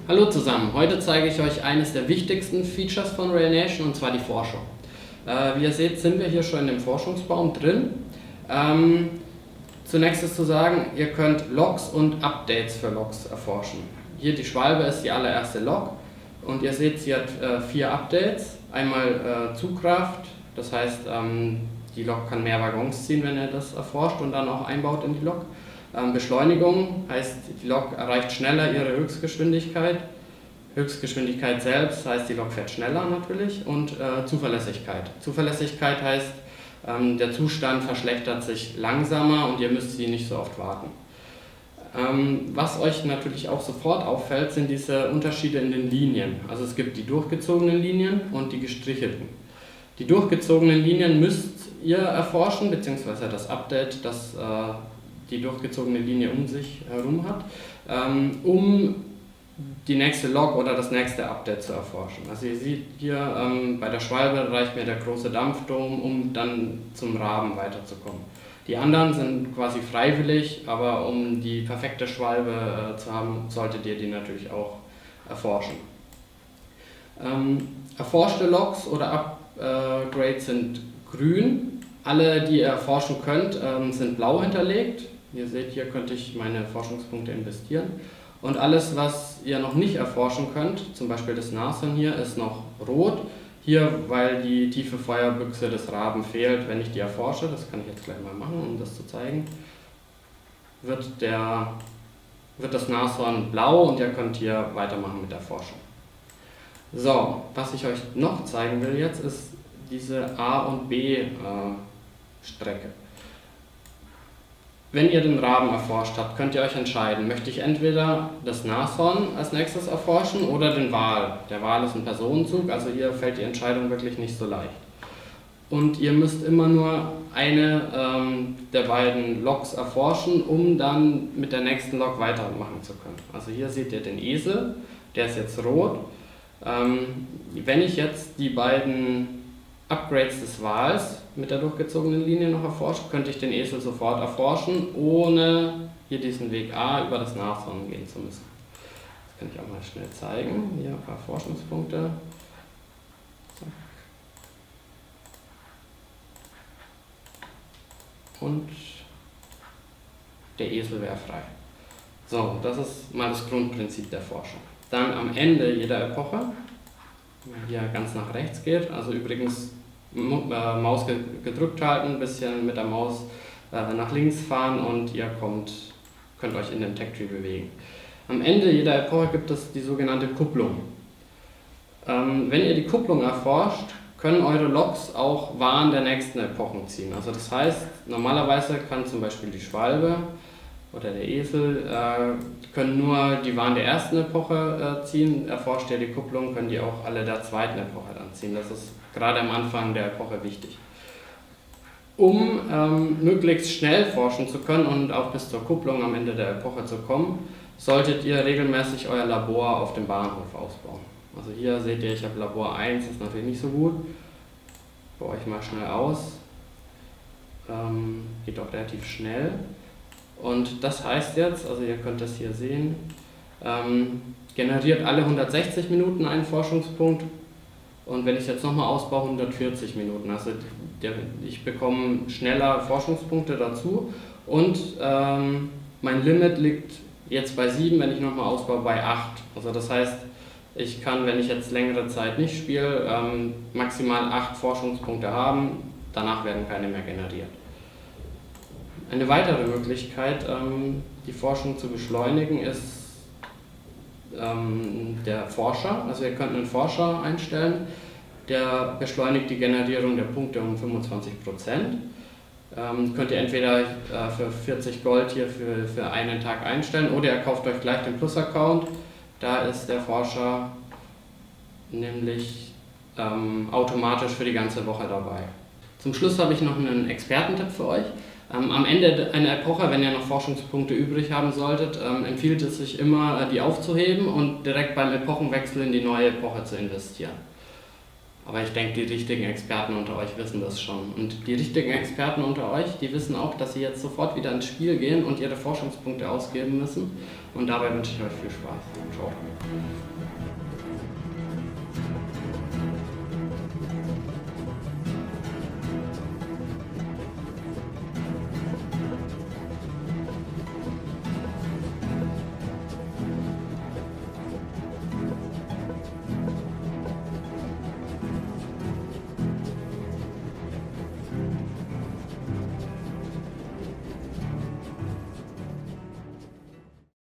Hallo zusammen, heute zeige ich euch eines der wichtigsten Features von RailNation, und zwar die Forschung. Wie ihr seht, sind wir hier schon in dem Forschungsbaum drin. Zunächst ist zu sagen, ihr könnt Logs und Updates für Logs erforschen. Hier die Schwalbe ist die allererste Log und ihr seht, sie hat 4 Updates. Einmal Zugkraft, das heißt, die Lok kann mehr Waggons ziehen, wenn ihr das erforscht und dann auch einbaut in die Lok. Beschleunigung heißt, die Lok erreicht schneller ihre Höchstgeschwindigkeit. Höchstgeschwindigkeit selbst heißt, die Lok fährt schneller natürlich. Und Zuverlässigkeit. Zuverlässigkeit heißt, der Zustand verschlechtert sich langsamer und ihr müsst sie nicht so oft warten. Was euch natürlich auch sofort auffällt, sind diese Unterschiede in den Linien. Also es gibt die durchgezogenen Linien und die gestrichelten. Die durchgezogenen Linien müsst ihr erforschen, beziehungsweise das Update, das die durchgezogene Linie um sich herum hat, um die nächste Log oder das nächste Update zu erforschen. Also ihr seht hier, bei der Schwalbe reicht mir der große Dampfdom, um dann zum Raben weiterzukommen. Die anderen sind quasi freiwillig, aber um die perfekte Schwalbe zu haben, solltet ihr die natürlich auch erforschen. Erforschte Logs oder Upgrades sind grün. Alle, die ihr erforschen könnt, sind blau hinterlegt. Ihr seht, hier könnte ich meine Forschungspunkte investieren. Und alles, was ihr noch nicht erforschen könnt, zum Beispiel das Nashorn hier, ist noch rot. Hier, weil die tiefe Feuerbüchse des Raben fehlt, wenn ich die erforsche, das kann ich jetzt gleich mal machen, um das zu zeigen, wird das Nashorn blau und ihr könnt hier weitermachen mit der Forschung. So, was ich euch noch zeigen will jetzt, ist diese A- und B-Strecke. Wenn ihr den Raben erforscht habt, könnt ihr euch entscheiden, möchte ich entweder das Nashorn als nächstes erforschen oder den Wal. Der Wal ist ein Personenzug, also hier fällt die Entscheidung wirklich nicht so leicht. Und ihr müsst immer nur eine der beiden Loks erforschen, um dann mit der nächsten Lok weitermachen zu können. Also hier seht ihr den Esel, der ist jetzt rot. Wenn ich jetzt die beiden Upgrades des Wals mit der durchgezogenen Linie noch erforsche, könnte ich den Esel sofort erforschen, ohne hier diesen Weg A über das Nashorn gehen zu müssen. Das kann ich auch mal schnell zeigen. Hier ein paar Forschungspunkte. Zack. Und der Esel wäre frei. So, das ist mal das Grundprinzip der Forschung. Dann am Ende jeder Epoche, wenn man hier ganz nach rechts geht, also übrigens Maus gedrückt halten, ein bisschen mit der Maus nach links fahren und ihr könnt euch in dem Tech Tree bewegen. Am Ende jeder Epoche gibt es die sogenannte Kupplung. Wenn ihr die Kupplung erforscht, können eure Loks auch Waren der nächsten Epochen ziehen. Also das heißt, normalerweise kann zum Beispiel die Schwalbe oder der Esel können nur die Waren der ersten Epoche ziehen. Erforscht ihr die Kupplung, können die auch alle der zweiten Epoche dann ziehen. Das ist gerade am Anfang der Epoche wichtig. Um möglichst schnell forschen zu können und auch bis zur Kupplung am Ende der Epoche zu kommen, solltet ihr regelmäßig euer Labor auf dem Bahnhof ausbauen. Also hier seht ihr, ich habe Labor 1, ist natürlich nicht so gut. Baue ich mal schnell aus. Geht auch relativ schnell. Und das heißt jetzt, also ihr könnt das hier sehen, generiert alle 160 Minuten einen Forschungspunkt und wenn ich jetzt nochmal ausbaue, 140 Minuten. Also ich bekomme schneller Forschungspunkte dazu und mein Limit liegt jetzt bei 7, wenn ich nochmal ausbaue, bei 8. Also das heißt, ich kann, wenn ich jetzt längere Zeit nicht spiele, maximal 8 Forschungspunkte haben, danach werden keine mehr generiert. Eine weitere Möglichkeit, die Forschung zu beschleunigen, ist der Forscher. Also ihr könnt einen Forscher einstellen, der beschleunigt die Generierung der Punkte um 25%. Könnt ihr entweder für 40 Gold hier für einen Tag einstellen oder ihr kauft euch gleich den Plus-Account. Da ist der Forscher nämlich automatisch für die ganze Woche dabei. Zum Schluss habe ich noch einen Expertentipp für euch. Am Ende einer Epoche, wenn ihr noch Forschungspunkte übrig haben solltet, empfiehlt es sich immer, die aufzuheben und direkt beim Epochenwechsel in die neue Epoche zu investieren. Aber ich denke, die richtigen Experten unter euch wissen das schon. Und die richtigen Experten unter euch, die wissen auch, dass sie jetzt sofort wieder ins Spiel gehen und ihre Forschungspunkte ausgeben müssen. Und dabei wünsche ich euch viel Spaß. Ciao.